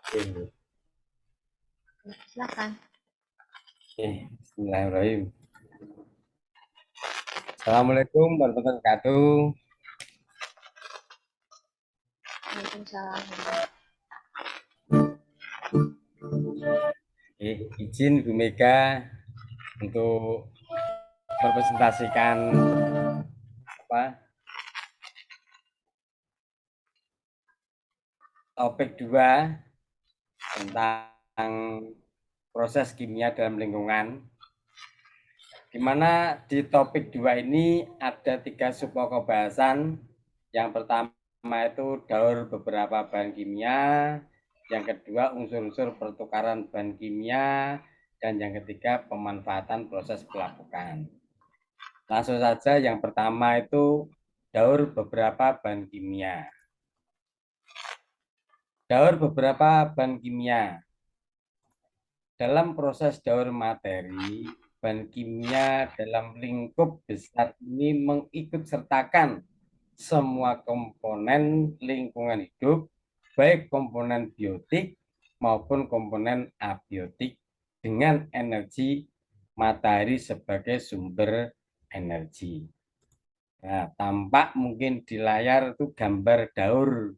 Oke, Silakan. Bismillahirrahmanirrahim. Assalamualaikum warahmatullahi wabarakatuh. Waalaikumsalam. Izin Bu Mega untuk merepresentasikan apa topik 2 tentang proses kimia dalam lingkungan. Di mana di topik 2 ini ada 3 subpokok bahasan. Yang pertama itu daur beberapa bahan kimia, yang kedua unsur-unsur pertukaran bahan kimia, dan yang ketiga pemanfaatan proses pelapukan. Langsung saja yang pertama itu daur beberapa bahan kimia. Daur beberapa bahan kimia. Dalam proses daur materi, bahan kimia dalam lingkup besar ini mengikut sertakan semua komponen lingkungan hidup, baik komponen biotik maupun komponen abiotik dengan energi matahari sebagai sumber energi. Nah, tampak mungkin di layar itu gambar daur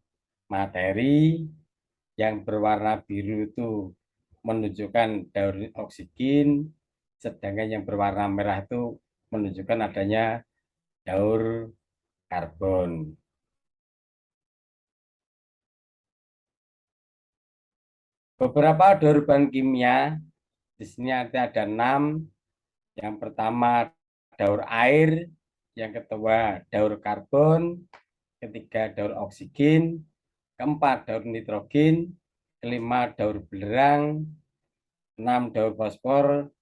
materi yang berwarna biru itu menunjukkan daur oksigen, sedangkan yang berwarna merah itu menunjukkan adanya daur karbon. Beberapa daur bahan kimia, di sini ada 6. Yang pertama daur air, yang kedua daur karbon, ketiga daur oksigen, keempat daur nitrogen, kelima daur belerang, 6 daur fosfor,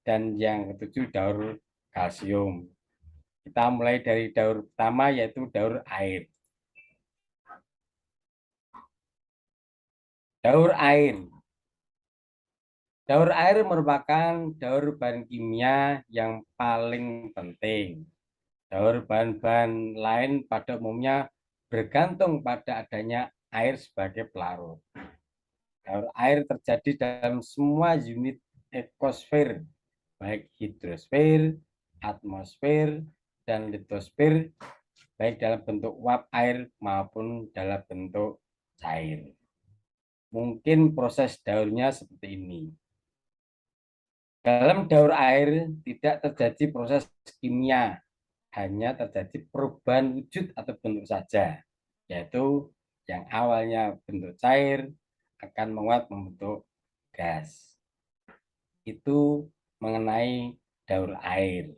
dan yang ketujuh daur kalsium. Kita mulai dari daur pertama yaitu daur air. Daur air. Daur air merupakan daur bahan kimia yang paling penting. Daur bahan-bahan lain pada umumnya bergantung pada adanya air sebagai pelarut. Daur air terjadi dalam semua unit ekosfer, baik hidrosfer, atmosfer, dan litosfer, baik dalam bentuk uap air maupun dalam bentuk cair. Mungkin proses daurnya seperti ini. Dalam daur air tidak terjadi proses kimia, hanya terjadi perubahan wujud atau bentuk saja, yaitu yang awalnya bentuk cair akan menguat membentuk gas. Itu mengenai daur air.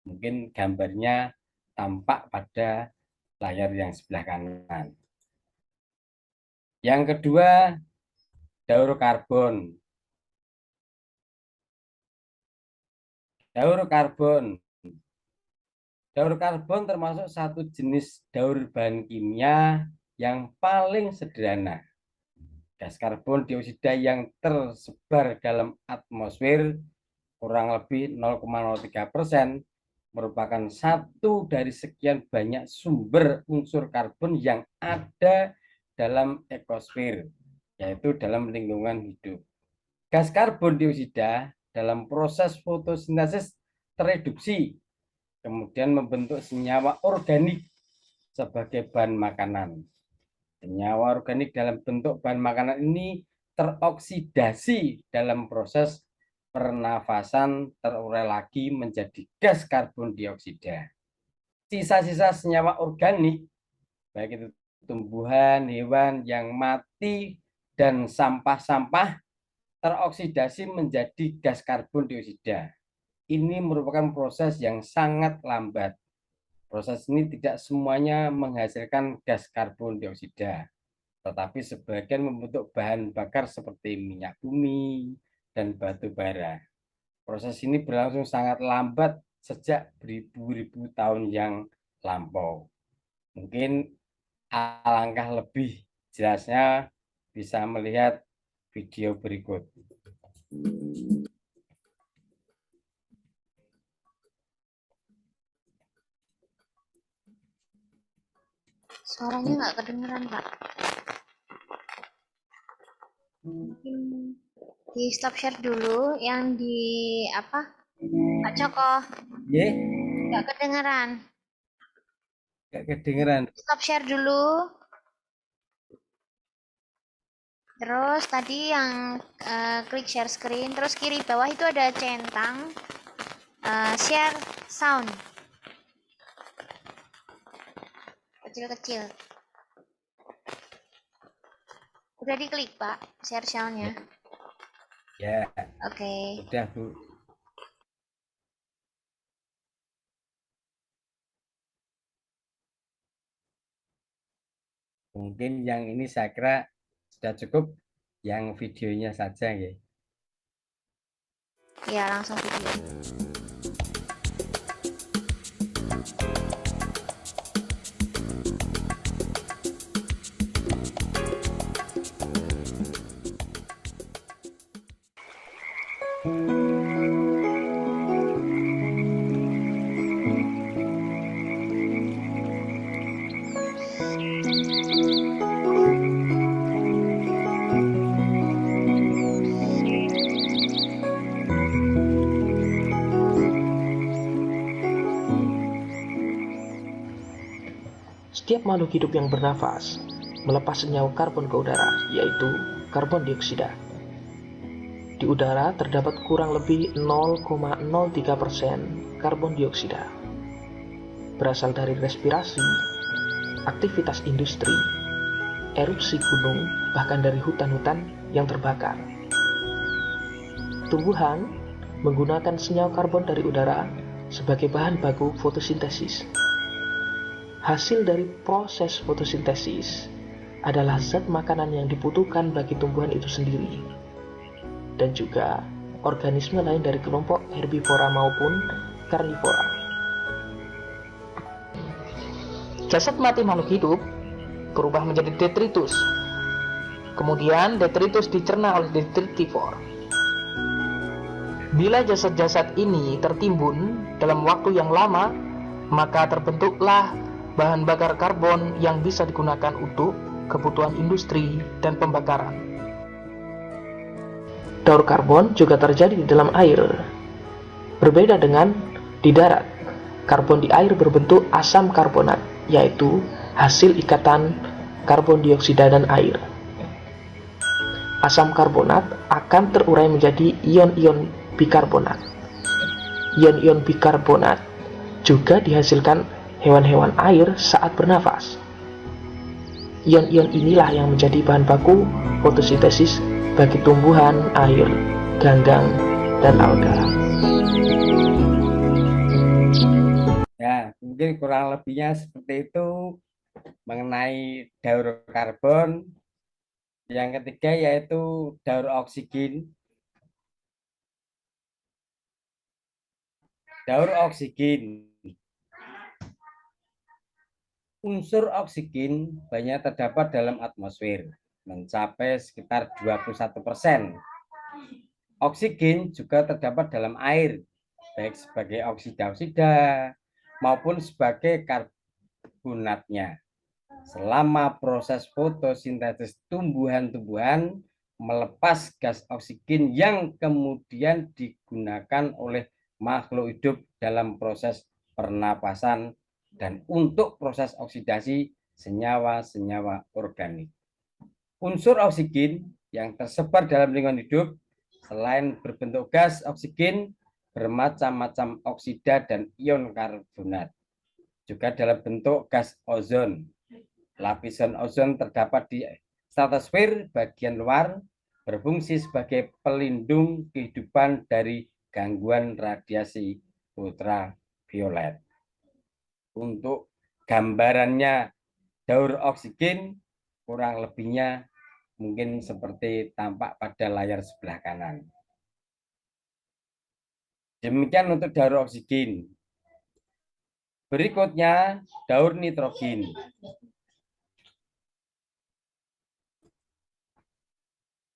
Mungkin gambarnya tampak pada layar yang sebelah kanan. Yang kedua, daur karbon. Daur karbon. Daur karbon termasuk satu jenis daur bahan kimia yang paling sederhana. Gas karbon dioksida yang tersebar dalam atmosfer kurang lebih 0,03% merupakan satu dari sekian banyak sumber unsur karbon yang ada dalam ekosfer, yaitu dalam lingkungan hidup. Gas karbon dioksida dalam proses fotosintesis tereduksi, kemudian membentuk senyawa organik sebagai bahan makanan. Senyawa organik dalam bentuk bahan makanan ini teroksidasi dalam proses pernafasan terurai lagi menjadi gas karbon dioksida. Sisa-sisa senyawa organik, baik itu tumbuhan, hewan yang mati, dan sampah-sampah teroksidasi menjadi gas karbon dioksida. Ini merupakan proses yang sangat lambat. Proses ini tidak semuanya menghasilkan gas karbon dioksida, tetapi sebagian membentuk bahan bakar seperti minyak bumi dan batu bara. Proses ini berlangsung sangat lambat sejak beribu-ribu tahun yang lampau. Mungkin alangkah lebih jelasnya bisa melihat video berikut. Suaranya nggak kedengeran, Pak. Mungkin di stop share dulu yang di apa? Pak Joko, Ye, nggak kedengeran. gak kedengeran. Stop share dulu. Terus tadi yang klik share screen, terus kiri bawah itu ada centang share sound kecil-kecil. Udah diklik Pak, share soundnya. Ya, Oke. udah Bu. Mungkin yang ini saya kira sudah cukup yang videonya saja ya. Ya langsung video. Setiap makhluk hidup yang bernafas melepas senyawa karbon ke udara, yaitu karbon dioksida. Di udara terdapat kurang lebih 0,03% karbon dioksida. Berasal dari respirasi, aktivitas industri, erupsi gunung, bahkan dari hutan-hutan yang terbakar. Tumbuhan menggunakan senyawa karbon dari udara sebagai bahan baku fotosintesis. Hasil dari proses fotosintesis adalah zat makanan yang dibutuhkan bagi tumbuhan itu sendiri, dan juga organisme lain dari kelompok herbivora maupun karnivora. Jasad mati makhluk hidup berubah menjadi detritus. Kemudian detritus dicerna oleh detritivor. Bila jasad-jasad ini tertimbun dalam waktu yang lama, maka terbentuklah bahan bakar karbon yang bisa digunakan untuk kebutuhan industri dan pembakaran. Daur karbon juga terjadi di dalam air. Berbeda dengan di darat, karbon di air berbentuk asam karbonat, yaitu hasil ikatan karbon dioksida dan air. Asam karbonat akan terurai menjadi ion-ion bikarbonat. Ion-ion bikarbonat juga dihasilkan hewan-hewan air saat bernafas. Ion-ion inilah yang menjadi bahan baku fotosintesis bagi tumbuhan air, ganggang, dan alga. Ya, mungkin kurang lebihnya seperti itu mengenai daur karbon. Yang ketiga yaitu daur oksigen. Daur oksigen. Unsur oksigen banyak terdapat dalam atmosfer, mencapai sekitar 21%. Oksigen juga terdapat dalam air, baik sebagai oksida-oksida maupun sebagai karbonatnya. Selama proses fotosintesis tumbuhan-tumbuhan melepas gas oksigen yang kemudian digunakan oleh makhluk hidup dalam proses pernapasan dan untuk proses oksidasi senyawa-senyawa organik. Unsur oksigen yang tersebar dalam lingkungan hidup selain berbentuk gas oksigen bermacam-macam oksida dan ion karbonat, juga dalam bentuk gas ozon. Lapisan ozon terdapat di stratosfer bagian luar, berfungsi sebagai pelindung kehidupan dari gangguan radiasi ultraviolet. Untuk gambarannya daur oksigen kurang lebihnya mungkin seperti tampak pada layar sebelah kanan. Demikian untuk daur oksigen. Berikutnya daur nitrogen.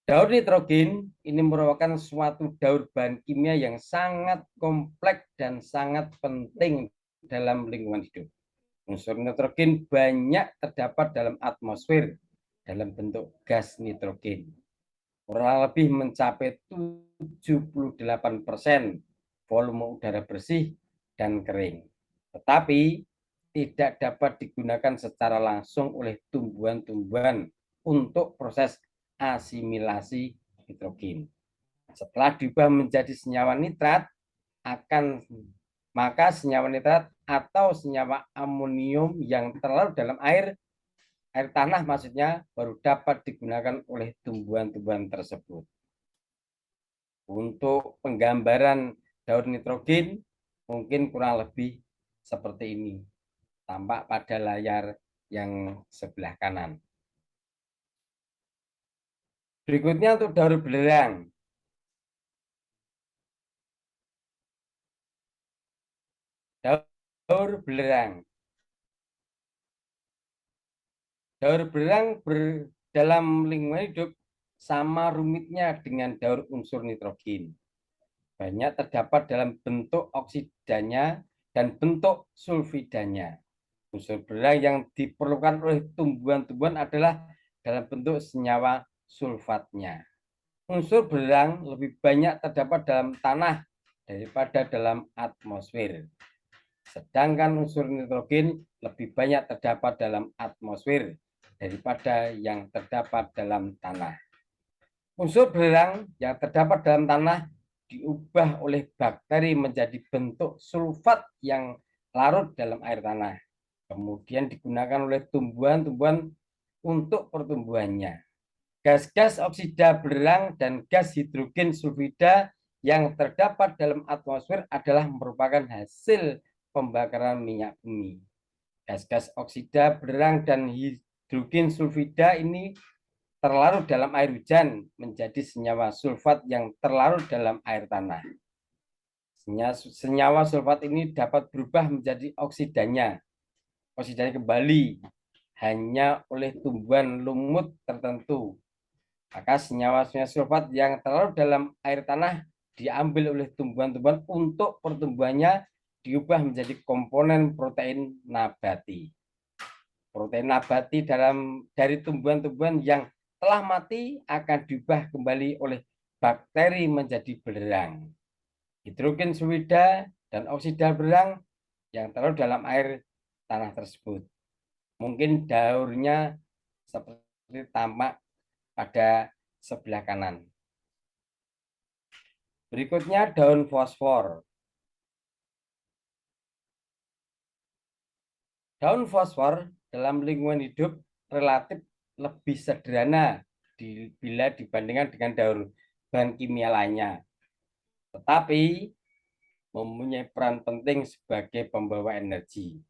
Daur nitrogen ini merupakan suatu daur bahan kimia yang sangat kompleks dan sangat penting dalam lingkungan hidup. Unsur nitrogen banyak terdapat dalam atmosfer dalam bentuk gas nitrogen. kurang lebih mencapai 78% volume udara bersih dan kering. Tetapi tidak dapat digunakan secara langsung oleh tumbuhan-tumbuhan untuk proses asimilasi nitrogen. Setelah diubah menjadi senyawa nitrat, maka senyawa nitrat atau senyawa amonium yang terlarut dalam air tanah maksudnya baru dapat digunakan oleh tumbuhan-tumbuhan tersebut. Untuk penggambaran daur nitrogen mungkin kurang lebih seperti ini, tampak pada layar yang sebelah kanan. Berikutnya untuk daur belerang. Daur belerang. Daur belerang dalam lingkungan hidup sama rumitnya dengan daur unsur nitrogen. Banyak terdapat dalam bentuk oksidanya dan bentuk sulfidanya. Unsur belerang yang diperlukan oleh tumbuhan-tumbuhan adalah dalam bentuk senyawa sulfatnya. Unsur belerang lebih banyak terdapat dalam tanah daripada dalam atmosfer. Sedangkan unsur nitrogen lebih banyak terdapat dalam atmosfer daripada yang terdapat dalam tanah. Unsur belerang yang terdapat dalam tanah diubah oleh bakteri menjadi bentuk sulfat yang larut dalam air tanah. Kemudian digunakan oleh tumbuhan-tumbuhan untuk pertumbuhannya. Gas-gas oksida belerang dan gas hidrogen sulfida yang terdapat dalam atmosfer adalah merupakan hasil pembakaran minyak bumi. Gas-gas oksida belerang dan hidrogen sulfida ini terlarut dalam air hujan menjadi senyawa sulfat yang terlarut dalam air tanah. Senyawa sulfat ini dapat berubah menjadi oksidanya kembali hanya oleh tumbuhan lumut tertentu. Maka senyawa-senyawa sulfat yang terlarut dalam air tanah diambil oleh tumbuhan-tumbuhan untuk pertumbuhannya diubah menjadi komponen protein nabati. Protein nabati dari tumbuhan-tumbuhan yang telah mati akan diubah kembali oleh bakteri menjadi belerang. Hidrogen sulfida dan oksida belerang yang terlarut dalam air tanah tersebut. Mungkin daurnya seperti tampak pada sebelah kanan. Berikutnya daun fosfor. Daun fosfor dalam lingkungan hidup relatif lebih sederhana bila dibandingkan dengan daur bahan kimia lainnya. Tetapi mempunyai peran penting sebagai pembawa energi.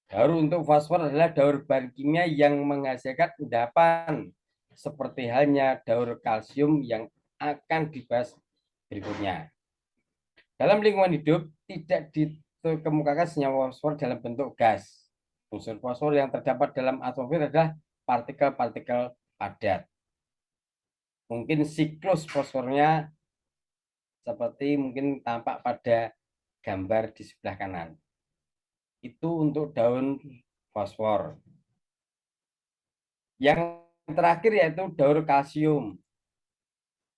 Daur untuk fosfor adalah daur bahan kimia yang menghasilkan endapan seperti halnya daur kalsium yang akan dibahas berikutnya. Dalam lingkungan hidup tidak dikemukakan senyawa fosfor dalam bentuk gas. Unsur fosfor yang terdapat dalam atmosfer adalah partikel-partikel padat. Mungkin siklus fosfornya seperti mungkin tampak pada gambar di sebelah kanan. Itu untuk daun fosfor. Yang terakhir yaitu daur kalsium.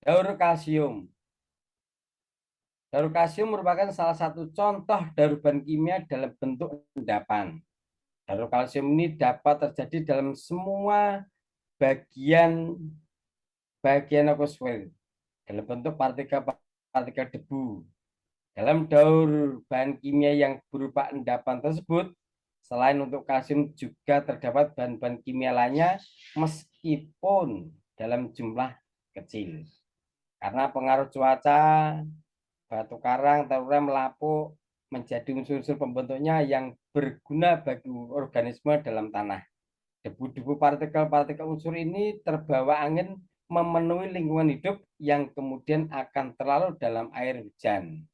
Daur kalsium. Daur kalsium merupakan salah satu contoh daur bahan kimia dalam bentuk endapan. Daur kalsium ini dapat terjadi dalam semua bagian atmosfer dalam bentuk partikel debu. Dalam daur bahan kimia yang berupa endapan tersebut, selain untuk kalsium juga terdapat bahan-bahan kimia lainnya meskipun dalam jumlah kecil. Karena pengaruh cuaca, batu karang, terurai, melapuk menjadi unsur-unsur pembentuknya yang berguna bagi organisme dalam tanah. Debu-debu partikel-partikel unsur ini terbawa angin memenuhi lingkungan hidup yang kemudian akan terlarut dalam air hujan.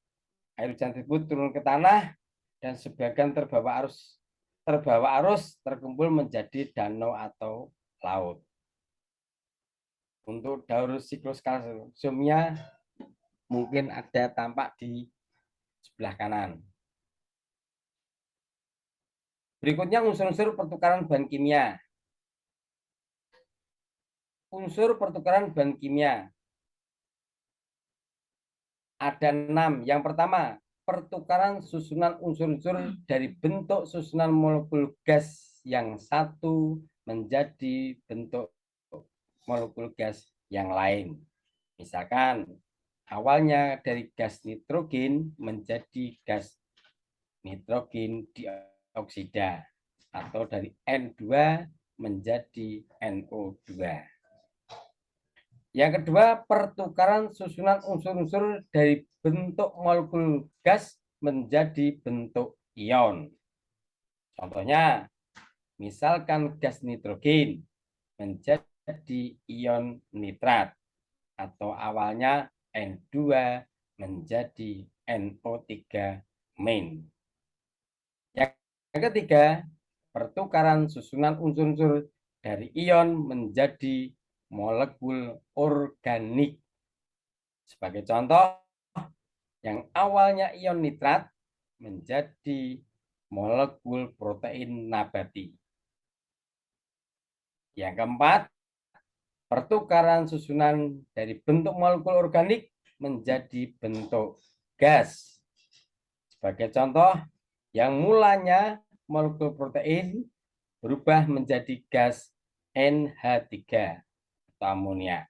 Air hujan tersebut turun ke tanah dan sebagian terbawa arus terkumpul menjadi danau atau laut. Untuk daur siklus kalsiumnya mungkin ada tampak di sebelah kanan. Berikutnya unsur-unsur pertukaran bahan kimia. Unsur pertukaran bahan kimia. ada 6. Yang pertama, pertukaran susunan unsur-unsur dari bentuk susunan molekul gas yang satu menjadi bentuk molekul gas yang lain. Misalkan awalnya dari gas nitrogen menjadi gas nitrogen dioksida, atau dari N2 menjadi NO2. Yang kedua, pertukaran susunan unsur-unsur dari bentuk molekul gas menjadi bentuk ion. Contohnya, misalkan gas nitrogen menjadi ion nitrat, atau awalnya N2 menjadi NO3 main. Yang ketiga, pertukaran susunan unsur-unsur dari ion menjadi molekul organik. Sebagai contoh, yang awalnya ion nitrat menjadi molekul protein nabati. Yang keempat, pertukaran susunan dari bentuk molekul organik menjadi bentuk gas. Sebagai contoh, yang mulanya molekul protein berubah menjadi gas NH3 atau amonia.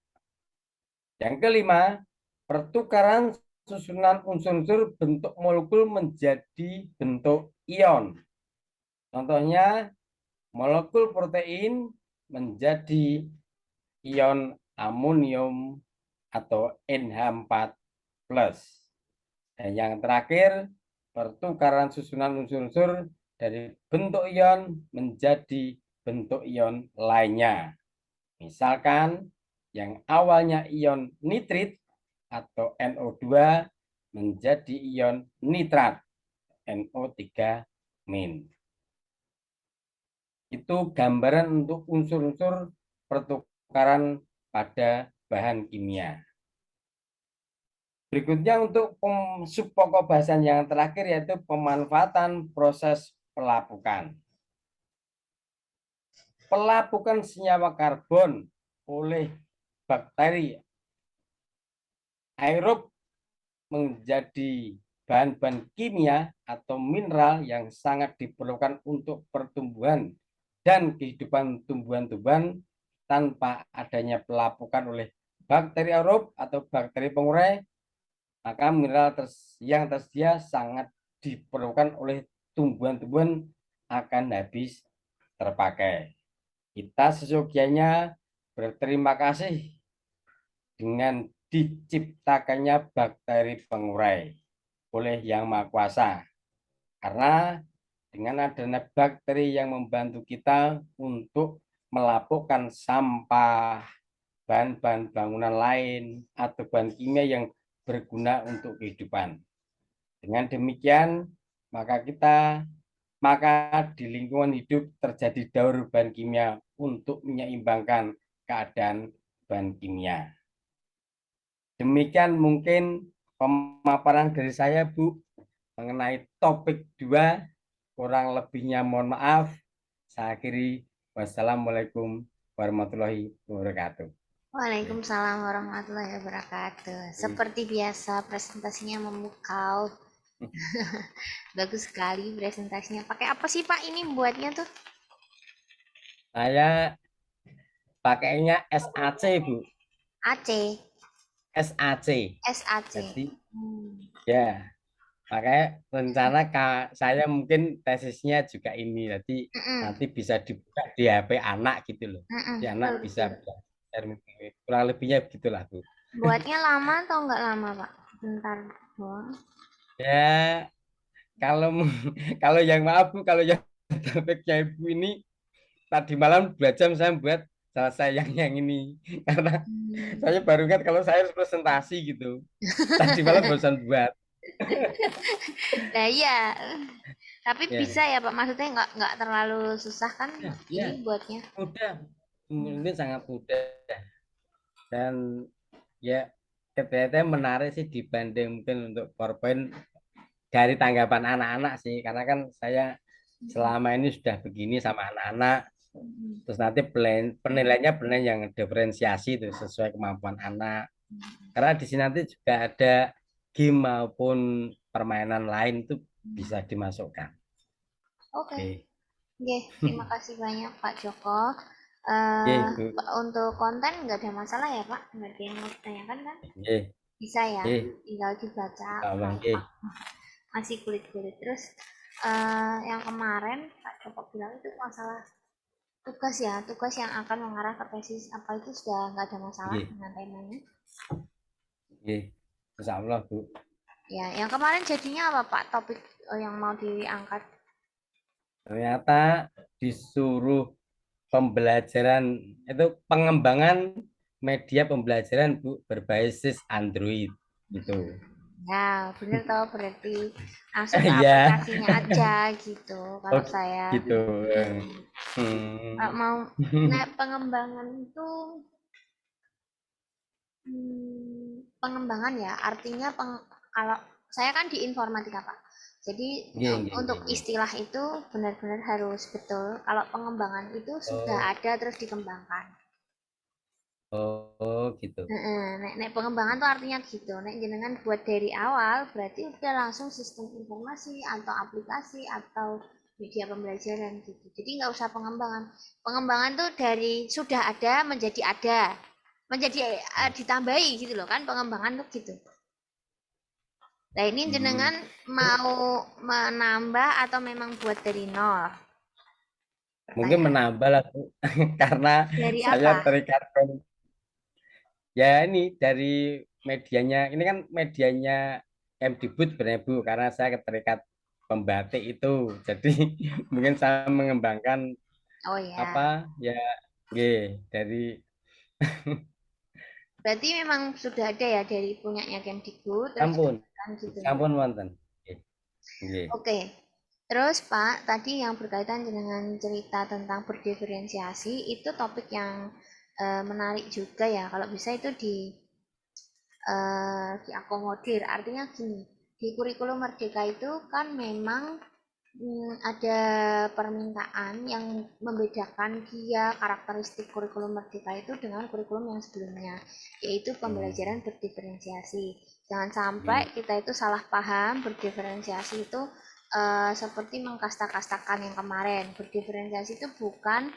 Yang kelima, pertukaran susunan unsur-unsur bentuk molekul menjadi bentuk ion. Contohnya, molekul protein menjadi ion amonium atau NH4+. Dan yang terakhir, pertukaran susunan unsur-unsur dari bentuk ion menjadi bentuk ion lainnya. Misalkan yang awalnya ion nitrit atau NO2 menjadi ion nitrat, NO3 min. Itu gambaran untuk unsur-unsur pertukaran pada bahan kimia. Berikutnya untuk subpokok bahasan yang terakhir, yaitu pemanfaatan proses pelapukan. Pelapukan senyawa karbon oleh bakteri aerob menjadi bahan-bahan kimia atau mineral yang sangat diperlukan untuk pertumbuhan dan kehidupan tumbuhan-tumbuhan. Tanpa adanya pelapukan oleh bakteri aerob atau bakteri pengurai, maka mineral yang tersedia sangat diperlukan oleh tumbuhan-tumbuhan akan habis terpakai. Kita seyogianya berterima kasih dengan diciptakannya bakteri pengurai oleh Yang Maha Kuasa. Karena dengan adanya bakteri yang membantu kita untuk melapukkan sampah, bahan-bahan bangunan lain, atau bahan kimia yang berguna untuk kehidupan. Dengan demikian, maka di lingkungan hidup terjadi daur bahan kimia untuk menyeimbangkan keadaan bahan kimia. Demikian mungkin pemaparan dari saya, Bu, mengenai topik 2. Kurang lebihnya mohon maaf. Saya akhiri. Wassalamualaikum warahmatullahi wabarakatuh. Waalaikumsalam warahmatullahi wabarakatuh. Seperti biasa presentasinya memukau. Bagus sekali presentasinya. Pakai apa sih Pak ini buatnya tuh? Saya pakainya SAC, Bu. AC. SAC. SAC. Jadi ya, makanya rencana saya mungkin tesisnya juga ini. Jadi nanti bisa dibuka di HP anak gitu loh. Di anak bisa belajar. Kurang lebihnya begitulah, Bu. Buatnya lama atau enggak lama, Pak? Bentar doang. Ya, kalau yang maaf, Bu, kalau yang topiknya Ibu ini tadi malam 2 jam saya buat selesai yang ini. Karena saya baru ingat kalau saya harus presentasi gitu. Tadi malam barusan buat. Nah iya, tapi Ya. bisa ya Pak, maksudnya nggak terlalu susah kan Ya, ini buatnya? mudah, mungkin sangat mudah. Dan ya ternyata menarik sih dibanding mungkin untuk PowerPoint dari tanggapan anak-anak sih, karena kan saya selama ini sudah begini sama anak-anak. Terus nanti penilaiannya penilaian yang diferensiasi itu sesuai kemampuan anak. Karena di sini nanti juga ada game maupun permainan lain itu bisa dimasukkan. Oke. Oke. Oke, terima kasih banyak Pak Joko. Oke, Bu. Untuk konten nggak ada masalah ya Pak? Nggak ada yang mau ditanyakan kan? Oke. Bisa ya, Oke. tinggal dibaca Oke. masih kulit-kulit. Terus yang kemarin Pak Joko bilang itu masalah tugas ya, tugas yang akan mengarah ke tesis apa itu sudah nggak ada masalah dengan temanya. Oke. Insya Allah, Bu. Ya, yang kemarin jadinya apa Pak topik yang mau diangkat? Ternyata disuruh pembelajaran itu pengembangan media pembelajaran, Bu, berbasis Android gitu. Ya, bener tau berarti langsung ke Iya. aplikasinya aja gitu. Kalau Oh, saya gitu. kalau mau pengembangan itu pengembangan ya, artinya kalau saya kan di informatika Pak. Jadi untuk istilah itu benar-benar harus betul. Kalau pengembangan itu sudah ada terus dikembangkan. Oh, gitu. Nek pengembangan tuh artinya gitu. Nek jenengan buat dari awal berarti udah langsung sistem informasi atau aplikasi atau media pembelajaran gitu. Jadi nggak usah pengembangan. Pengembangan tuh dari sudah ada menjadi ada, menjadi ditambahi gitu loh kan pengembangan tuh gitu. Nah ini jenengan mau menambah atau memang buat dari nol? Mungkin menambah lah, Bu. Karena Dari saya apa? terikat ya ini dari medianya. Ini kan medianya Kemdikbud sebenarnya, Bu, karena saya terikat pembatik itu. Jadi mungkin saya mengembangkan Oh ya. apa ya dari Berarti memang sudah ada ya dari punyanya Kemdikbud terus sampun dikembangkan gitu. sampun wonten. Oke. Terus Pak, tadi yang berkaitan dengan cerita tentang berdiferensiasi itu topik yang menarik juga ya. Kalau bisa itu diakomodir. Artinya gini, di kurikulum Merdeka itu kan memang ada permintaan yang membedakan dia karakteristik kurikulum Merdeka itu dengan kurikulum yang sebelumnya, yaitu pembelajaran berdiferensiasi. Jangan sampai kita itu salah paham berdiferensiasi itu seperti mengkasta-kastakan yang kemarin. Berdiferensiasi itu bukan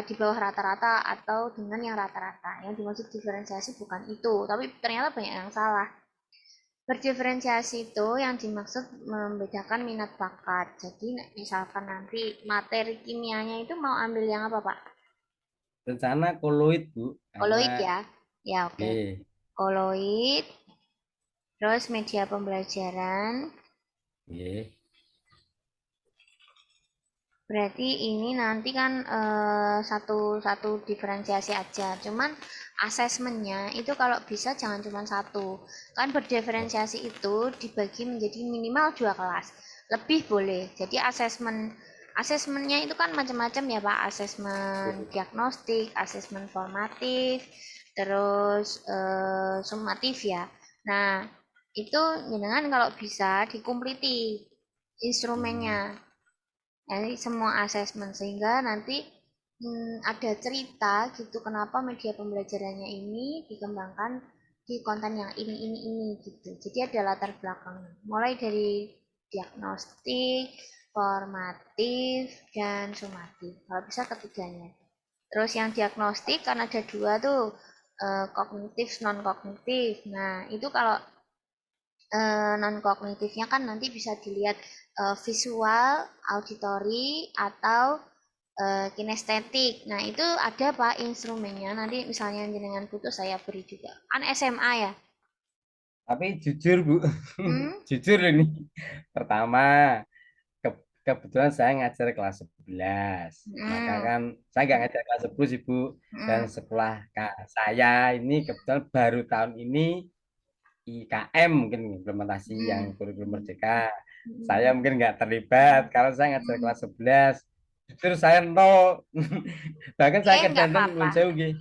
di bawah rata-rata atau dengan yang rata-rata. Yang dimaksud diferensiasi bukan itu, tapi ternyata banyak yang salah. Berdiferensiasi itu yang dimaksud membedakan minat bakat. Jadi misalkan nanti materi kimianya itu mau ambil yang apa Pak? Rencana koloid, Bu, Koloid karena ya? Ya oke. Koloid, terus media pembelajaran. Berarti ini nanti kan satu diferensiasi aja. Cuman asesmennya itu kalau bisa jangan cuma satu. Kan berdiferensiasi itu dibagi menjadi minimal 2 kelas. Lebih boleh. Jadi asesmennya itu kan macam-macam ya Pak. Asesmen diagnostik, asesmen formatif, terus sumatif ya. Nah, itu dengan kalau bisa dikumpliti instrumennya. Jadi semua asesmen sehingga nanti ada cerita gitu kenapa media pembelajarannya ini dikembangkan di konten yang ini gitu. Jadi ada latar belakangnya. Mulai dari diagnostik, formatif, dan sumatif. Kalau bisa ketiganya. Terus yang diagnostik kan ada dua tuh, kognitif, non kognitif. Nah itu kalau non kognitifnya kan nanti bisa dilihat visual, auditory atau kinestetik. Nah, itu ada Pak instrumennya. Nanti misalnya jenengan butuh saya beri juga. Kan SMA ya? Tapi jujur, Bu, jujur ini. Pertama, kebetulan saya ngajar kelas 11. Maka kan saya nggak ngajar kelas 10 sih, Bu. Dan sekolah saya ini kebetulan baru tahun ini IKM mungkin implementasi yang kurikulum Merdeka. Saya mungkin nggak terlibat. Kalau saya ngajar kelas 11, jujur saya nol. Bahkan saya Nggak kadang-kadang apa-apa. nyuwun sewu nggih.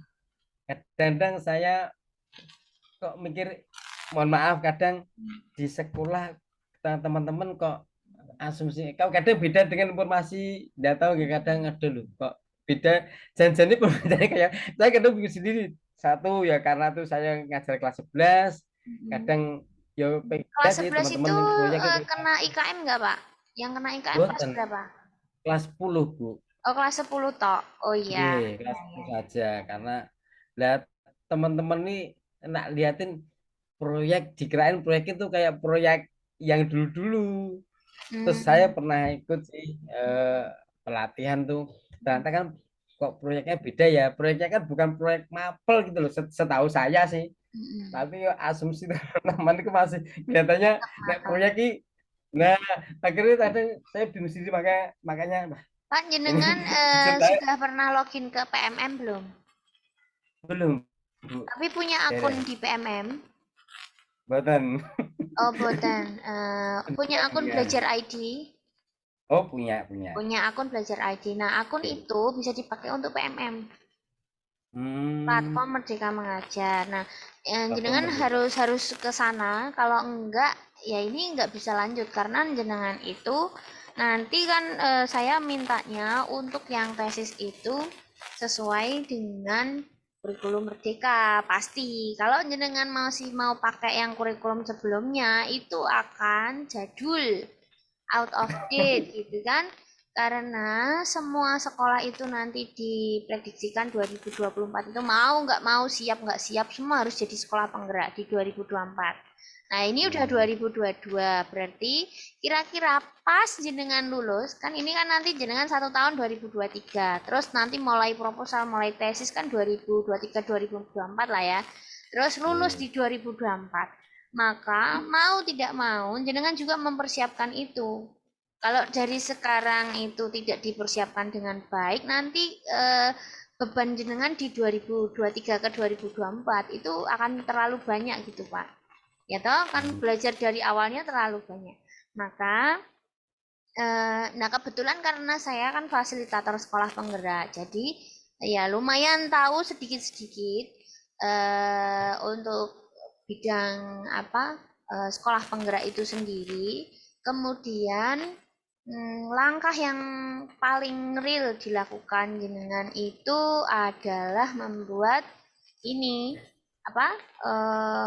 Kadang saya kok mikir, mohon maaf, kadang di sekolah teman-teman kok asumsi kau kadang beda dengan informasi, nggak tahu nggak, kadang ada loh kok beda janjian ini. Jadi kayak saya kadang bikin sendiri. Satu ya karena tuh saya ngajar kelas 11, kadang Ya beda Kelas sih 11 teman-teman itu yang proyek itu kena IKM nggak, Pak? Yang kena IKM kelas boten berapa? kelas 10 Bu. Oh, kelas 10 toh. Oh iya. Nggih, Iya, kelas iya. 10 saja karena lihat teman-teman nih enak liatin proyek dikirain proyek itu kayak proyek yang dulu-dulu. Terus saya Hmm. pernah ikut sih pelatihan tuh. Ternyata kan kok proyeknya beda ya. Proyeknya kan bukan proyek mapel gitu loh. Setahu saya sih. Mm-mm. Tapi yo asumsi teman-teman itu masih kelihatannya kayak Kenapa? proyek ini. Nah, akhirnya tadi saya bingung sendiri makanya makanya bah, Pak, ini jenengan ceritanya sudah pernah login ke PMM belum? belum Bu. Tapi punya akun Dereng. di PMM? Boten. Oh, boten. Punya akun Pendampingan. Belajar ID? Oh, punya. Punya akun Belajar ID. Nah, akun Oke. itu bisa dipakai untuk PMM. Hmm, Platform Merdeka Mengajar. Nah, platform jenengan merdeka. harus harus ke sana. Kalau enggak, ya ini enggak bisa lanjut karena jenengan itu nanti kan saya mintanya untuk yang tesis itu sesuai dengan kurikulum Merdeka pasti. Kalau jenengan masih mau pakai yang kurikulum sebelumnya itu akan jadul, out of date gitu kan, karena semua sekolah itu nanti diprediksikan 2024 itu mau nggak mau, siap nggak siap, semua harus jadi sekolah penggerak di 2024. Nah, ini udah Hmm. 2022, berarti kira-kira pas jenengan lulus, kan ini kan nanti jenengan 1 tahun 2023, terus nanti mulai proposal, mulai tesis kan 2023, 2024 lah ya, terus lulus Oke. di 2024, maka mau tidak mau jenengan juga mempersiapkan itu. Kalau dari sekarang itu tidak dipersiapkan dengan baik, nanti beban jenengan di 2023 ke 2024 itu akan terlalu banyak gitu, Pak. Ya toh, kan Hmm. belajar dari awalnya terlalu banyak. Maka, nah kebetulan karena saya kan fasilitator sekolah penggerak, jadi ya lumayan tahu sedikit-sedikit untuk bidang apa, sekolah penggerak itu sendiri. Kemudian langkah yang paling real dilakukan jenengan itu adalah membuat ini apa,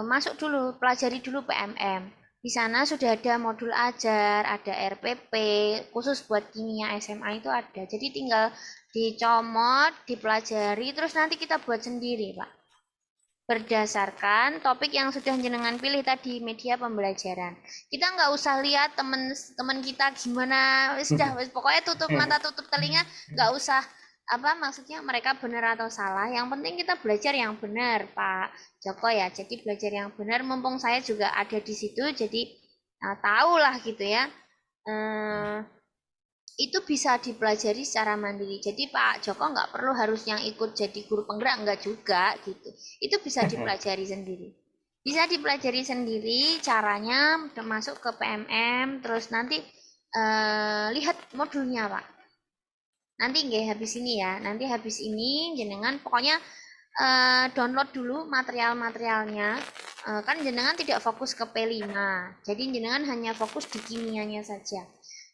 masuk dulu, pelajari dulu PMM. Di sana sudah ada modul ajar, ada RPP, khusus buat kimia SMA itu ada. Jadi tinggal dicomot, dipelajari, terus nanti kita buat sendiri, Pak. Berdasarkan topik yang sudah jenengan pilih tadi, media pembelajaran. Kita nggak usah lihat teman-teman kita gimana, sudah pokoknya tutup mata, tutup telinga, nggak usah apa maksudnya mereka benar atau salah. Yang penting kita belajar yang benar, Pak Joko ya. Jadi belajar yang benar, mumpung saya juga ada di situ, jadi tahu lah gitu ya. Eh, itu bisa dipelajari secara mandiri. Jadi Pak Joko nggak perlu harus yang ikut jadi guru penggerak, nggak juga gitu. Itu bisa dipelajari sendiri. Bisa dipelajari sendiri caranya masuk ke PMM, terus nanti lihat modulnya Pak. Nanti nggak habis ini ya, nanti habis ini jenengan pokoknya download dulu material-materialnya. Kan jenengan tidak fokus ke P5, jadi jenengan hanya fokus di kimianya saja.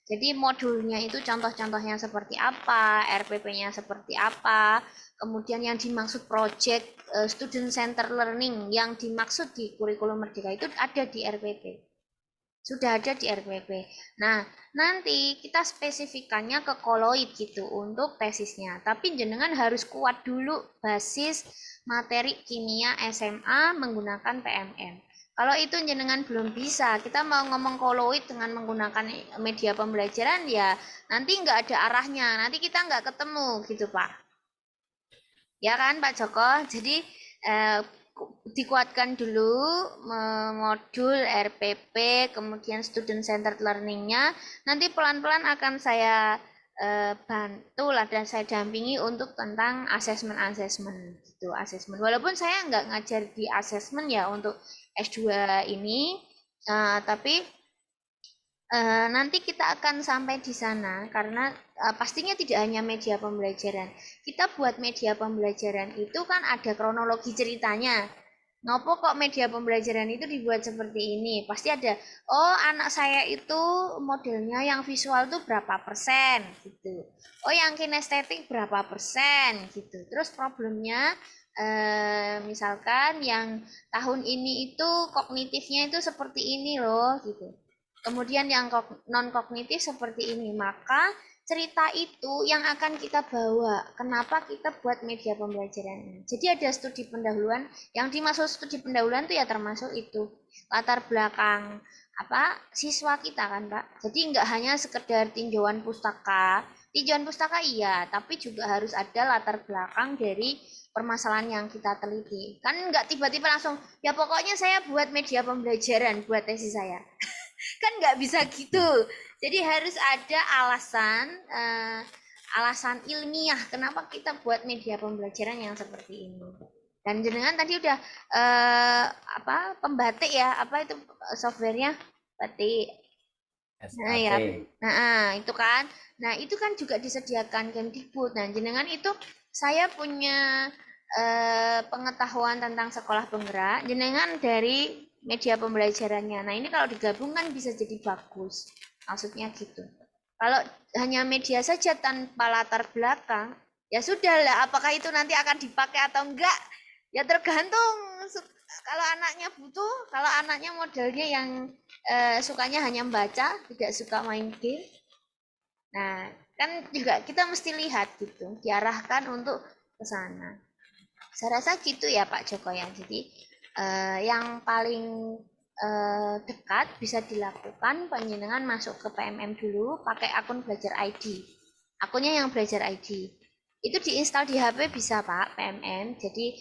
Jadi modulnya itu contoh-contohnya seperti apa, RPP-nya seperti apa, kemudian yang dimaksud project student center learning yang dimaksud di kurikulum Merdeka itu ada di RPP. Sudah ada di RPP. Nah, nanti kita spesifikannya ke koloid gitu untuk tesisnya. Tapi jenengan harus kuat dulu basis materi kimia SMA menggunakan PMM. Kalau itu jenengan belum bisa, kita mau ngomong koloid dengan menggunakan media pembelajaran ya nanti nggak ada arahnya, nanti kita nggak ketemu gitu Pak. Ya kan Pak Joko? Jadi eh, dikuatkan dulu modul RPP, kemudian student centered learning-nya. Nanti pelan-pelan akan saya bantu lah dan saya dampingi untuk tentang asesmen gitu, asesmen. Walaupun saya nggak ngajar di asesmen ya untuk S2 ini, tapi nanti kita akan sampai di sana karena pastinya tidak hanya media pembelajaran. Kita buat media pembelajaran itu kan ada kronologi ceritanya. Ngopo kok media pembelajaran itu dibuat seperti ini? Pasti ada, oh anak saya itu modelnya yang visual tuh berapa persen gitu. Oh yang kinestetik berapa persen gitu. Terus problemnya misalkan yang tahun ini itu kognitifnya itu seperti ini loh gitu. Kemudian yang non kognitif seperti ini, maka cerita itu yang akan kita bawa. Kenapa kita buat media pembelajaran ini? Jadi ada studi pendahuluan. Yang dimaksud studi pendahuluan itu ya termasuk itu latar belakang apa siswa kita kan Pak. Jadi nggak hanya sekedar tinjauan pustaka. Tinjauan pustaka iya, tapi juga harus ada latar belakang dari permasalahan yang kita teliti. Kan nggak tiba-tiba langsung, ya pokoknya saya buat media pembelajaran buat tesis saya. Kan nggak bisa gitu. Jadi harus ada alasan ilmiah kenapa kita buat media pembelajaran yang seperti ini. Dan jenengan tadi udah pembatik ya, apa itu softwarenya batik. Nah ya, SAC. itu kan. Nah itu kan juga disediakan Kemdikbud. Nah jenengan itu saya punya pengetahuan tentang sekolah penggerak. Jenengan dari media pembelajarannya. Nah ini kalau digabungkan bisa jadi bagus. Maksudnya gitu. Kalau hanya media saja tanpa latar belakang, ya sudah lah. Apakah itu nanti akan dipakai atau enggak? Ya tergantung. Kalau anaknya butuh, kalau anaknya modelnya yang sukanya hanya membaca, tidak suka main game. Nah, kan juga kita mesti lihat gitu, diarahkan untuk ke sana. Saya rasa gitu ya Pak Joko ya. Jadi yang paling dekat bisa dilakukan panjenengan masuk ke PMM dulu pakai akun Belajar ID. Akunnya yang Belajar ID. Itu diinstal di HP bisa Pak, PMM. Jadi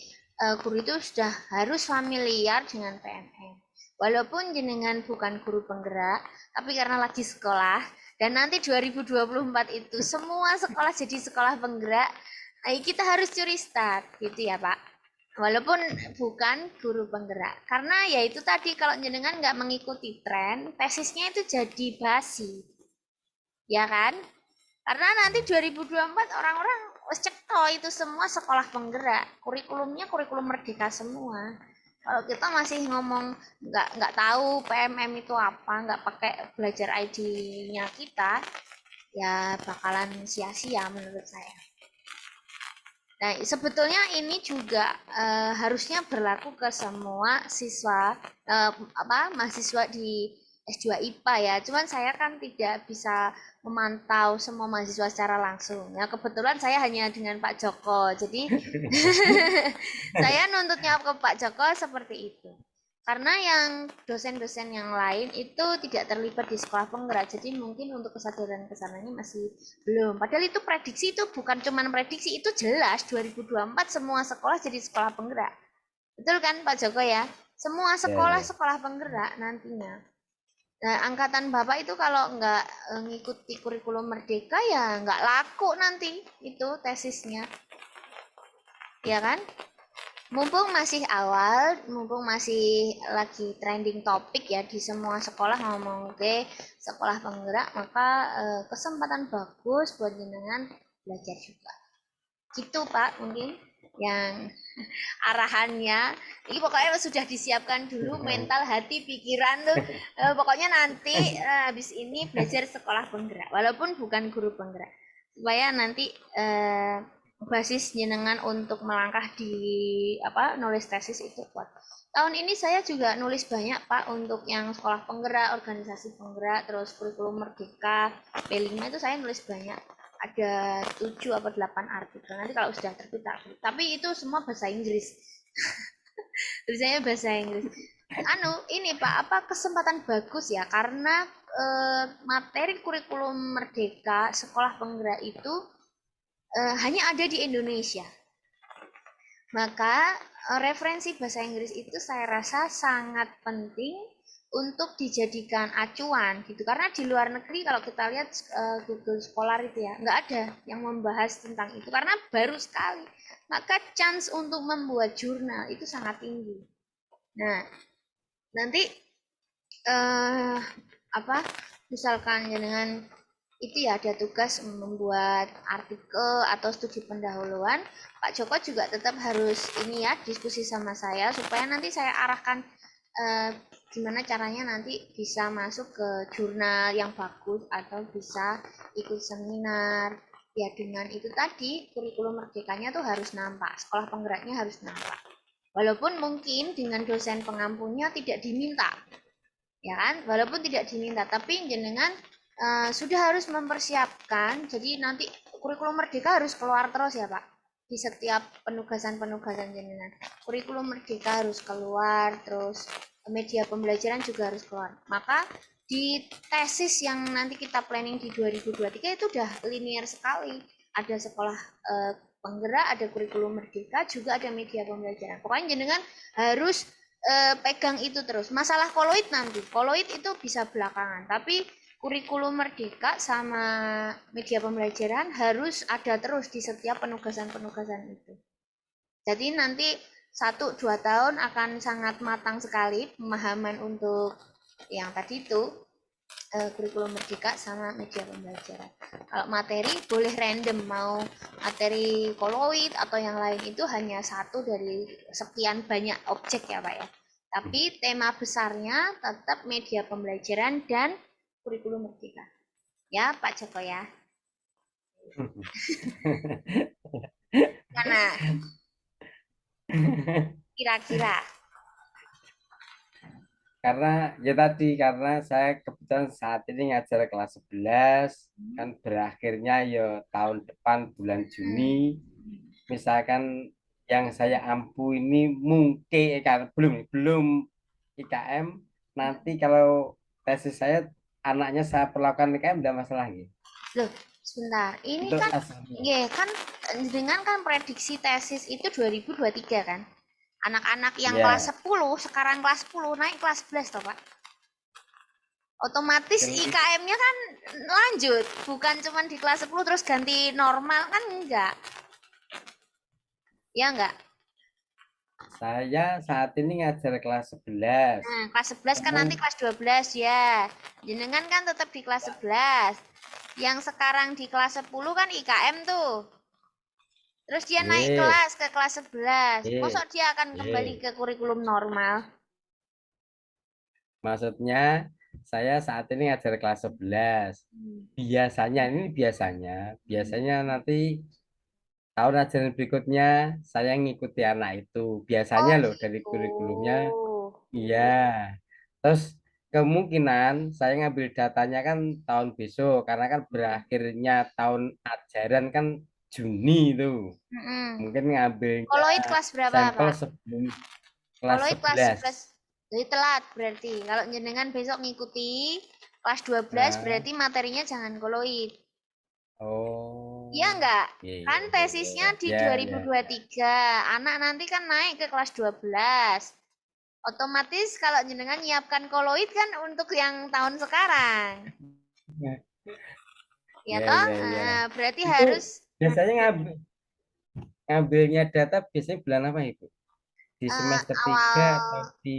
guru itu sudah harus familiar dengan PMM. Walaupun jenengan bukan guru penggerak, tapi karena lagi sekolah, dan nanti 2024 itu semua sekolah jadi sekolah penggerak, kita harus curi start, gitu ya Pak. Walaupun bukan guru penggerak. Karena ya itu tadi, kalau jenengan nggak mengikuti tren, tesisnya itu jadi basi. Ya kan? Karena nanti 2024 orang-orang cekto itu semua sekolah penggerak, kurikulumnya kurikulum merdeka semua. Kalau kita masih ngomong nggak tahu PMM itu apa, nggak pakai Belajar ID-nya kita, ya bakalan sia-sia menurut saya. Nah, sebetulnya ini juga harusnya berlaku ke semua siswa mahasiswa di S2 IPA ya. Cuman saya kan tidak bisa memantau semua mahasiswa secara langsung. Ya kebetulan saya hanya dengan Pak Joko. Jadi saya nuntutnya ke Pak Joko seperti itu. Karena yang dosen-dosen yang lain itu tidak terlibat di sekolah penggerak, jadi mungkin untuk kesadaran kesananya masih belum. Padahal itu prediksi, itu bukan cuma prediksi, itu jelas 2024 semua sekolah jadi sekolah penggerak. Betul kan Pak Joko ya? Semua sekolah penggerak nantinya. Nah, angkatan Bapak itu kalau nggak ngikuti kurikulum merdeka ya nggak laku nanti itu tesisnya. Ya kan? Mumpung masih awal, mumpung masih lagi trending topik ya di semua sekolah ngomong ke sekolah penggerak, maka kesempatan bagus buat jenengan belajar juga. Gitu Pak, mungkin yang arahannya. Ini pokoknya sudah disiapkan dulu mental, hati, pikiran tuh. Pokoknya nanti habis ini belajar sekolah penggerak, walaupun bukan guru penggerak, supaya nanti basis jenengan untuk melangkah di nulis tesis itu kuat. Tahun ini saya juga nulis banyak Pak untuk yang sekolah penggerak, organisasi penggerak, terus kurikulum merdeka, P5 itu saya nulis banyak. Ada 7 atau 8 artikel. Nanti kalau sudah terbit, tapi itu semua bahasa Inggris. Tulisannya bahasa Inggris. Ini Pak, kesempatan bagus ya, karena materi kurikulum merdeka sekolah penggerak itu hanya ada di Indonesia. Maka referensi bahasa Inggris itu saya rasa sangat penting untuk dijadikan acuan gitu. Karena di luar negeri kalau kita lihat Google Scholar itu ya, nggak ada yang membahas tentang itu karena baru sekali. Maka chance untuk membuat jurnal itu sangat tinggi. Nah, nanti misalkan dengan itu ya ada tugas membuat artikel atau studi pendahuluan, Pak Joko juga tetap harus ini ya diskusi sama saya supaya nanti saya arahkan gimana caranya nanti bisa masuk ke jurnal yang bagus atau bisa ikut seminar Ya dengan itu tadi kurikulum merdekanya tuh harus nampak, sekolah penggeraknya harus nampak. Walaupun mungkin dengan dosen pengampunya tidak diminta, ya kan? Walaupun tidak diminta, tapi jenengan sudah harus mempersiapkan. Jadi nanti kurikulum merdeka harus keluar terus ya Pak, di setiap penugasan-penugasan jenengan. Kurikulum merdeka harus keluar, terus media pembelajaran juga harus keluar. Maka di tesis yang nanti kita planning di 2023 itu udah linear sekali. Ada sekolah penggerak, ada kurikulum merdeka, juga ada media pembelajaran. Pokoknya jenengan harus pegang itu terus. Masalah koloid nanti, koloid itu bisa belakangan, tapi kurikulum merdeka sama media pembelajaran harus ada terus di setiap penugasan-penugasan itu. Jadi nanti 1-2 tahun akan sangat matang sekali pemahaman untuk yang tadi itu kurikulum merdeka sama media pembelajaran. Kalau materi boleh random, mau materi koloid atau yang lain itu hanya satu dari sekian banyak objek ya Pak ya. Tapi tema besarnya tetap media pembelajaran dan kurikulum merdeka. Ya Pak Joko ya. Mana kira-kira? Karena ya tadi, karena saya kebetulan saat ini ngajar kelas 11, kan berakhirnya ya tahun depan bulan Juni. Misalkan yang saya ampu ini mungkin kan belum IKM, nanti kalau tesis saya anaknya saya perlakukan IKM tidak masalah gitu. Loh, sebentar. Ini Untuk kan asesmen. ya kan dengan kan prediksi tesis itu 2023 kan. Anak-anak yang kelas Ya, 10 sekarang kelas 10 naik kelas 11 toh, Pak. Otomatis IKM-nya kan lanjut, bukan cuma di kelas 10 terus ganti normal kan enggak. Ya enggak? saya saat ini ngajar kelas 11. Nah, kelas 11 kan nanti kelas 12 ya. Jenengan kan tetap di kelas 11. Yang sekarang di kelas 10 kan IKM tuh. Terus dia naik Yes, kelas ke kelas 11. yes, Masa dia akan kembali yes. ke kurikulum normal? Maksudnya saya saat ini ngajar kelas 11. Biasanya nanti tahun ajaran berikutnya saya ngikuti anak itu. Oh Biasanya loh dari gitu. kurikulumnya. Iya. Terus kemungkinan saya ngambil datanya kan tahun besok karena kan berakhirnya tahun ajaran kan Juni itu. Mm-mm. Mungkin ngambilnya Koloid kelas berapa, sampel Pak? sebelum kelas Koloid kelas 11. 11. Jadi telat berarti. Kalau jenengan besok ngikuti kelas 12 Nah, berarti materinya jangan koloid. Iya oh, enggak? iya, iya, Kan iya, tesisnya di iya, iya, iya. 2023. Anak nanti kan naik ke kelas 12. Otomatis kalau jenengan nyiapkan koloid kan untuk yang tahun sekarang. Iya, Ya iya, toh? iya, iya. Berarti Itu harus biasanya ngambilnya data biasanya bulan apa Ibu? Di semester 3 atau awal di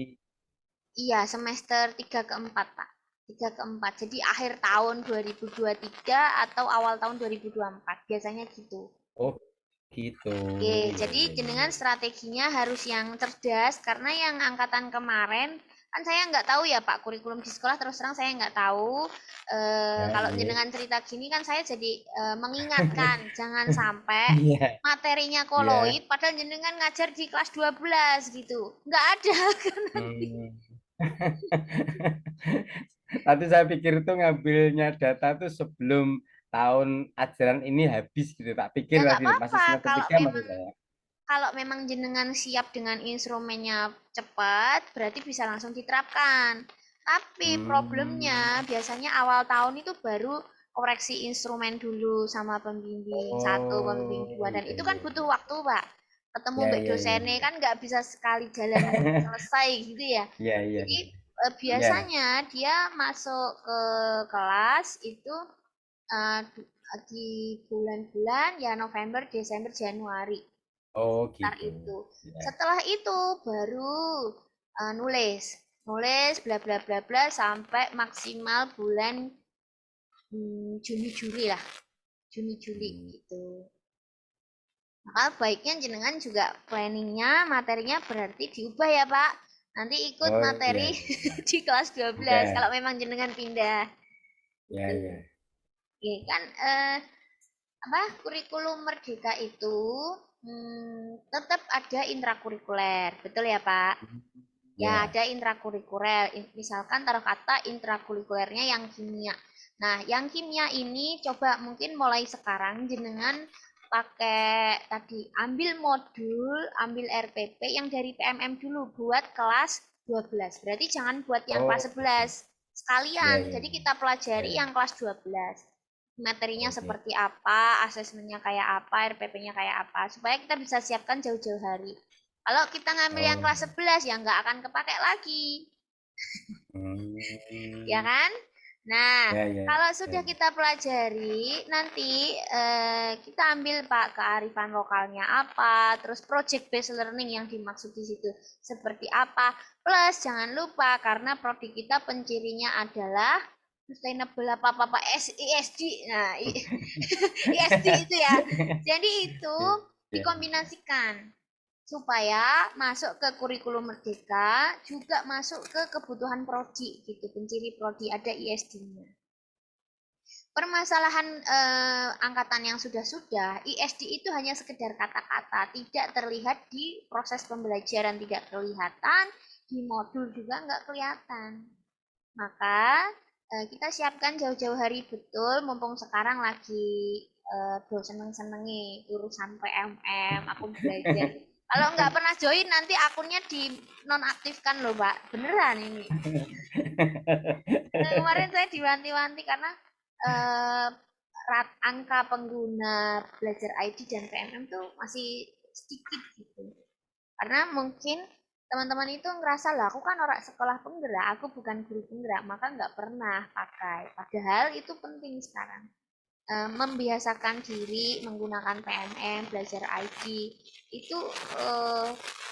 iya semester 3 ke 4 Pak. 3 ke 4. Jadi akhir tahun 2023 atau awal tahun 2024. Biasanya gitu. oh gitu. Oke, Iya, jadi iya, iya, jenengan iya. strateginya harus yang cerdas karena yang angkatan kemarin kan saya nggak tahu ya Pak kurikulum di sekolah terus terang saya nggak tahu. Ya, Kalau iya. jenengan cerita gini kan saya jadi mengingatkan jangan sampai Iya, materinya iya. koloid padahal jenengan ngajar di kelas 12 gitu. Nggak ada kan nanti. Hmm. Tapi saya pikir itu ngambilnya data tuh sebelum tahun ajaran ini habis gitu. Tak pikir Ya nggak tadi masih apa-apa semester kalau 3 maksud memang saya. jenengan siap dengan instrumennya cepat, berarti bisa langsung diterapkan. Tapi problemnya Hmm. biasanya awal tahun itu baru koreksi instrumen dulu sama pembimbing satu, pembimbing Oh, dua, dan iya, itu kan iya, butuh iya. waktu, Pak. Ketemu Ya, mbak iya, iya, dosennya iya. kan nggak bisa sekali jalan selesai gitu ya. Iya, iya, Jadi iya. Iya. biasanya dia masuk ke kelas itu eh, di bulan-bulan ya November, Desember, Januari Oh, sekitar gitu. itu. Ya. Setelah itu baru nulis, nulis bla bla bla bla sampai maksimal bulan Juni Juli lah, Juni Juli Hmm. gitu. Maka baiknya jenengan juga planningnya materinya berarti diubah ya Pak. Nanti ikut Oh, iya, materi iya, iya. di kelas 12 Iya, kalau memang jenengan pindah iya, gitu. iya. Oke, kan kurikulum merdeka itu tetap ada intrakurikuler, betul ya Pak? Ya, ada intrakurikuler. Misalkan taruh kata intrakurikulernya yang kimia. Nah, yang kimia ini coba mungkin mulai sekarang jenengan pakai tadi ambil modul, ambil RPP yang dari PMM dulu buat kelas 12. Berarti jangan buat yang kelas 11 sekalian. Jadi kita pelajari yang kelas 12. Materinya seperti apa, asesmennya kayak apa, RPP-nya kayak apa, supaya kita bisa siapkan jauh-jauh hari. Kalau kita ngambil yang kelas 11 ya nggak akan kepake lagi. Ya kan? Nah, kalau sudah kita pelajari, nanti kita ambil Pak kearifan lokalnya apa, terus project based learning yang dimaksud di situ seperti apa. Plus jangan lupa karena prodi kita pencirinya adalah sustainable apa ESG. Nah, ESG itu ya. Jadi itu dikombinasikan supaya masuk ke kurikulum merdeka juga masuk ke kebutuhan prodi gitu, penciri prodi ada ISD-nya. Permasalahan angkatan yang sudah-sudah, ISD itu hanya sekedar kata-kata, tidak terlihat di proses pembelajaran, tidak kelihatan di modul juga nggak kelihatan. Maka kita siapkan jauh-jauh hari betul, mumpung sekarang lagi seneng-senengi urusan PMM, akun belajar. Kalau nggak pernah join nanti akunnya di nonaktifkan loh Pak, beneran ini. Kemarin saya diwanti-wanti karena angka pengguna belajar ID dan PMM tuh masih sedikit gitu. Karena mungkin teman-teman itu ngerasa lah, aku kan orang sekolah penggerak, aku bukan guru penggerak, maka nggak pernah pakai. Padahal itu penting sekarang. Membiasakan diri menggunakan PMM, belajar ID, itu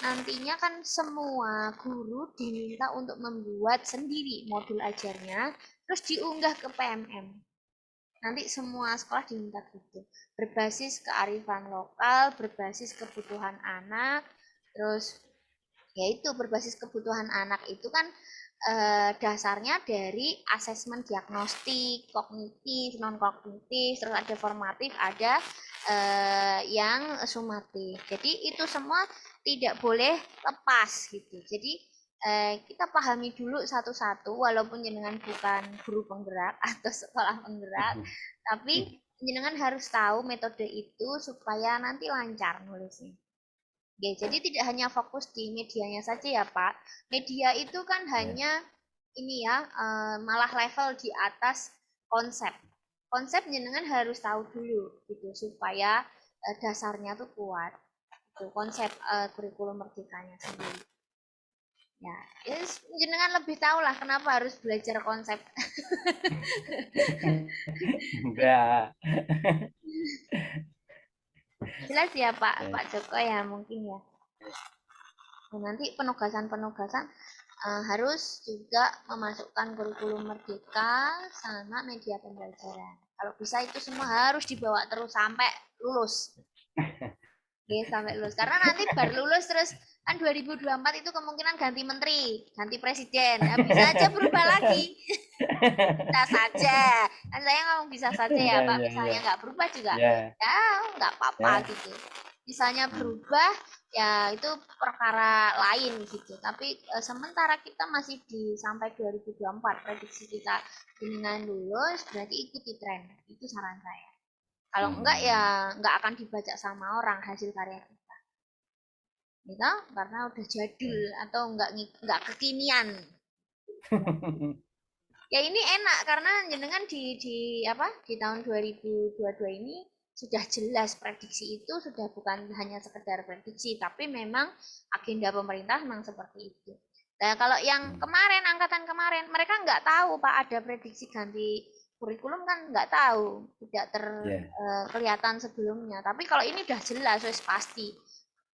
nantinya kan semua guru diminta untuk membuat sendiri modul ajarnya, terus diunggah ke PMM. Nanti semua sekolah diminta gitu, berbasis kearifan lokal, berbasis kebutuhan anak, terus yaitu berbasis kebutuhan anak itu kan dasarnya dari asesmen diagnostik, kognitif, non kognitif, terus ada formatif, ada yang sumatif. Jadi itu semua tidak boleh lepas gitu. Jadi kita pahami dulu satu-satu, walaupun jenengan bukan guru penggerak atau sekolah penggerak, tapi jenengan harus tahu metode itu supaya nanti lancar nulisnya. Oke, jadi tidak hanya fokus di medianya saja ya Pak. Media itu kan hanya ini ya, malah level di atas konsep. Konsep jenengan harus tahu dulu gitu supaya dasarnya tuh kuat. Itu konsep kurikulum merdekanya sendiri. Ya, jenengan lebih tahu lah kenapa harus belajar konsep. Enggak. Jelas ya Pak Joko ya mungkin ya. Nah, nanti penugasan-penugasan harus juga memasukkan kurikulum merdeka sama media pembelajaran. Kalau bisa itu semua harus dibawa terus sampai lulus. Oke, sampai lulus. Karena nanti baru lulus terus kan 2024 itu kemungkinan ganti menteri, ganti presiden. Nah, bisa aja berubah lagi. Bisa saja. Kan saya ngomong bisa saja ya Pak. Misalnya nggak berubah juga, ya nggak apa-apa gitu. Misalnya berubah, ya itu perkara lain gitu. Tapi sementara kita masih di sampai 2024, prediksi kita dengan lulus, berarti ikuti tren. Itu saran saya. Kalau enggak ya enggak akan dibaca sama orang hasil karya kita. Gitu, karena udah jadul atau enggak kekinian. Ya ini enak karena jenengan di tahun 2022 ini sudah jelas prediksi itu sudah bukan hanya sekedar prediksi, tapi memang agenda pemerintah memang seperti itu. Nah, kalau yang kemarin, angkatan kemarin, mereka nggak tahu Pak ada prediksi ganti kurikulum kan nggak tahu, tidak kelihatan sebelumnya. Tapi kalau ini udah jelas, wes pasti.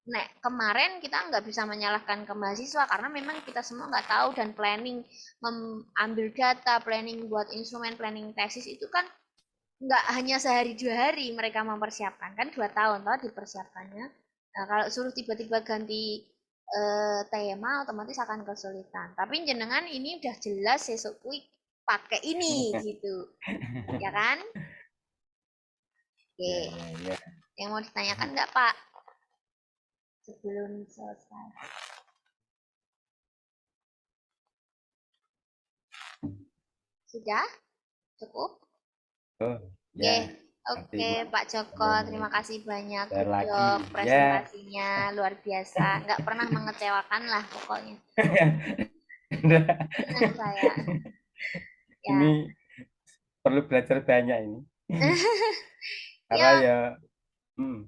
Nek kemarin kita nggak bisa menyalahkan ke mahasiswa karena memang kita semua nggak tahu dan planning mengambil data, planning buat instrumen, planning tesis itu kan nggak hanya sehari 2 hari mereka mempersiapkan kan 2 tahun toh dipersiapkannya. Nah kalau suruh tiba-tiba ganti tema otomatis akan kesulitan. Tapi jenengan ini udah jelas sesuk pakai ini gitu, ya kan? Oke, Ya. yang mau ditanyakan nggak Pak? Sebelum selesai. Sudah? Cukup? Oh, Oke, ya. Nanti oke Pak Joko, mau terima kasih banyak. share Good lagi. job, Ya. presentasinya luar biasa. Nggak pernah mengecewakan lah pokoknya. Senang saya. Ya, Ini perlu belajar banyak ini. Karena ya, ya, hmm,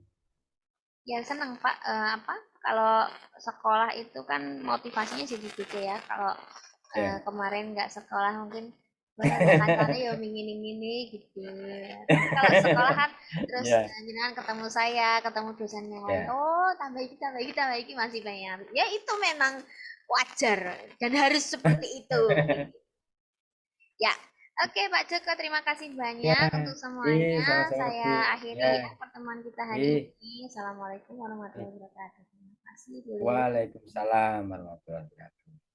ya senang Pak. Apa? Kalau sekolah itu kan motivasinya jadi beda ya. Kalau ya. kemarin nggak sekolah mungkin kancane ya ngini-ngini gitu. Tapi kalau sekolah kan terus Ya, jenengan ketemu saya, ketemu dosen yang lain. ya. Oh, tambah iki masih banyak. Ya itu memang wajar dan harus seperti itu. Ya. Oke, Pak Joko, terima kasih Ya, banyak untuk semuanya. sama-sama Bu. Saya akhiri Ya, ya pertemuan kita hari eh, ini. Assalamualaikum warahmatullahi wabarakatuh. Terima kasih dulu. Waalaikumsalam warahmatullahi wabarakatuh.